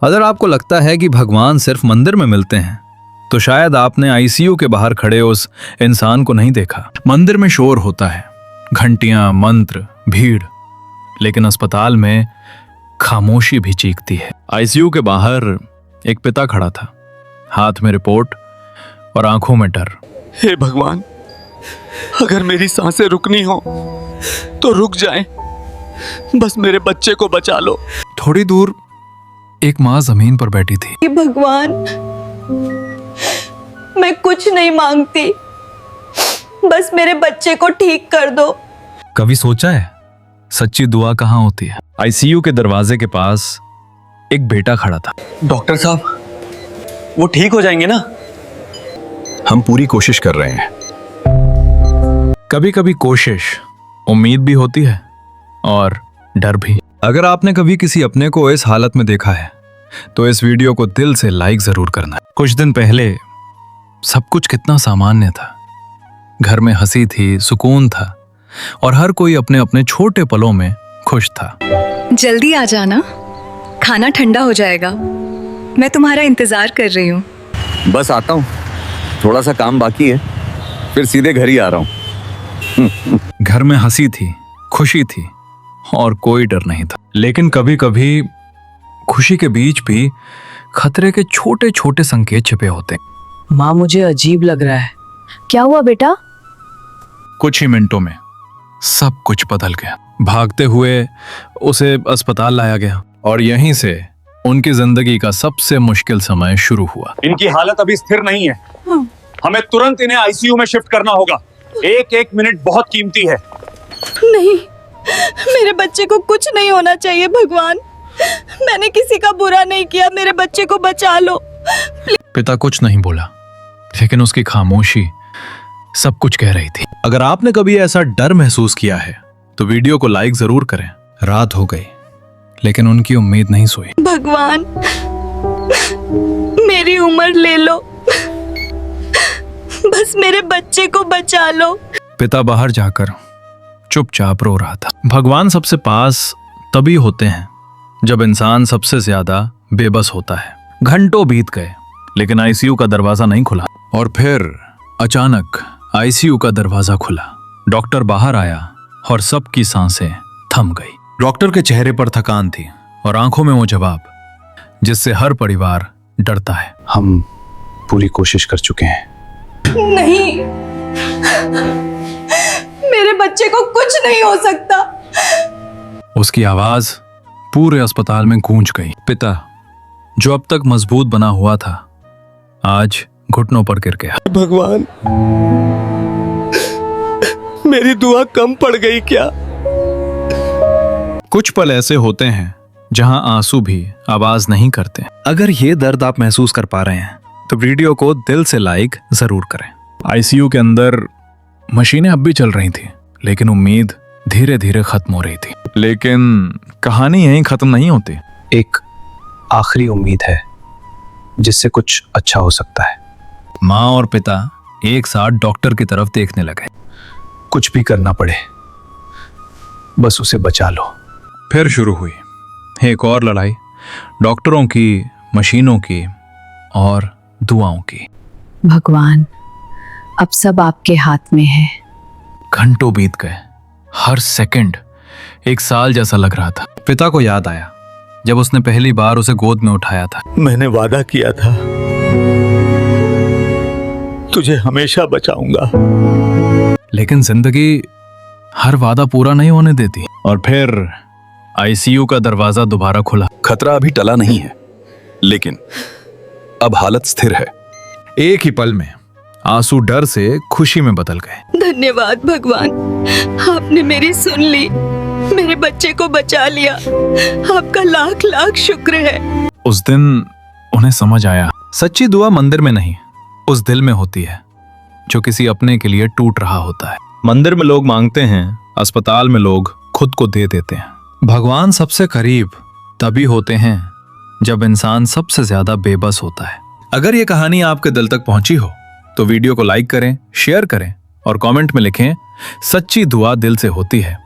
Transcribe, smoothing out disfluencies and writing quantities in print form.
अगर आपको लगता है कि भगवान सिर्फ मंदिर में मिलते हैं तो शायद आपने आईसीयू के बाहर खड़े उस इंसान को नहीं देखा। मंदिर में शोर होता है, घंटियां, मंत्र, भीड़, लेकिन अस्पताल में खामोशी भी चीखती है। आईसीयू के बाहर एक पिता खड़ा था, हाथ में रिपोर्ट और आंखों में डर। हे भगवान, अगर मेरी सांसें रुकनी हो तो रुक जाएं, बस मेरे बच्चे को बचा लो। थोड़ी दूर एक माँ जमीन पर बैठी थी। हे भगवान, मैं कुछ नहीं मांगती, बस मेरे बच्चे को ठीक कर दो। कभी सोचा है सच्ची दुआ कहाँ होती है? आईसीयू के दरवाजे के पास एक बेटा खड़ा था। डॉक्टर साहब, वो ठीक हो जाएंगे ना? हम पूरी कोशिश कर रहे हैं। कभी कभी कोशिश उम्मीद भी होती है और डर भी। अगर आपने कभी किसी अपने को इस हालत में देखा है तो इस वीडियो को दिल से लाइक जरूर करना। कुछ दिन पहले सब कुछ कितना सामान्य था। घर में हंसी थी, सुकून था और हर कोई अपने अपने छोटे पलों में खुश था। जल्दी आ जाना, खाना ठंडा हो जाएगा। मैं तुम्हारा इंतजार कर रही हूँ। बस आता हूँ, थोड़ा सा काम बाकी है, फिर सीधे घर ही आ रहा हूँ। घर में हंसी थी, खुशी थी और कोई डर नहीं था। लेकिन कभी कभी खुशी के बीच भी खतरे के छोटे छोटे संकेत छिपे होते। माँ, मुझे अजीब लग रहा है। क्या हुआ बेटा? कुछ ही मिनटों में सब कुछ बदल गया। भागते हुए उसे अस्पताल लाया गया और यहीं से उनकी जिंदगी का सबसे मुश्किल समय शुरू हुआ। इनकी हालत अभी स्थिर नहीं है। हमें तुरंत इन्हें आईसीयू में शिफ्ट करना होगा। एक एक मिनट बहुत कीमती है। नहीं, मेरे बच्चे को कुछ नहीं होना चाहिए भगवान। मैंने किसी का बुरा नहीं किया, मेरे बच्चे को बचा लो। पिता कुछ नहीं बोला, लेकिन उसकी खामोशी सब कुछ कह रही थी। अगर आपने कभी ऐसा डर महसूस किया है तो वीडियो को लाइक जरूर करें। रात हो गई लेकिन उनकी उम्मीद नहीं सोई। भगवान, मेरी उम्र ले लो, बस मेरे बच्चे को बचा लो। पिता बाहर जाकर चुपचाप रो रहा था। भगवान सबसे पास तभी होते हैं जब इंसान सबसे ज्यादा बेबस होता है। घंटों बीत गए लेकिन आईसीयू का दरवाजा नहीं खुला और फिर अचानक आईसीयू का दरवाजा खुला। डॉक्टर बाहर आया और सबकी सांसें थम गई। डॉक्टर के चेहरे पर थकान थी और आंखों में वो जवाब जिससे हर परिवार डरता है। हम पूरी कोशिश कर चुके हैं। नहीं, मेरे बच्चे को कुछ नहीं हो सकता। उसकी आवाज पूरे अस्पताल में गूंज गई। पिता जो अब तक मजबूत बना हुआ था आज घुटनों पर गिर गया। भगवान, मेरी दुआ कम पड़ गई क्या? कुछ पल ऐसे होते हैं जहां आंसू भी आवाज नहीं करते। अगर ये दर्द आप महसूस कर पा रहे हैं तो वीडियो को दिल से लाइक जरूर करें। आईसीयू के अंदर मशीनें अब भी चल रही थी लेकिन उम्मीद धीरे धीरे खत्म हो रही थी। लेकिन कहानी यहीं खत्म नहीं होती। एक आखिरी उम्मीद है जिससे कुछ अच्छा हो सकता है। माँ और पिता एक साथ डॉक्टर की तरफ देखने लगे। कुछ भी करना पड़े, बस उसे बचा लो। फिर शुरू हुई एक और लड़ाई, डॉक्टरों की, मशीनों की और दुआओं की। भगवान, अब सब आपके हाथ में है। घंटों बीत गए, हर सेकंड एक साल जैसा लग रहा था। पिता को याद आया जब उसने पहली बार उसे गोद में उठाया था। मैंने वादा किया था तुझे हमेशा बचाऊंगा। लेकिन जिंदगी हर वादा पूरा नहीं होने देती और फिर आईसीयू का दरवाजा दोबारा खुला। खतरा अभी टला नहीं है, लेकिन अब हालत स्थिर है। एक ही पल में आंसू डर से खुशी में बदल गए। धन्यवाद भगवान, आपने मेरी सुन ली, मेरे बच्चे को बचा लिया। आपका लाख लाख शुक्र है। उस दिन उन्हें समझ आया, सच्ची दुआ मंदिर में नहीं, उस दिल में होती है जो किसी अपने के लिए टूट रहा होता है। मंदिर में लोग मांगते हैं, अस्पताल में लोग खुद को दे देते हैं। भगवान सबसे करीब तभी होते हैं जब इंसान सबसे ज्यादा बेबस होता है। अगर ये कहानी आपके दिल तक पहुंची हो तो वीडियो को लाइक करें, शेयर करें और कमेंट में लिखें, सच्ची दुआ दिल से होती है।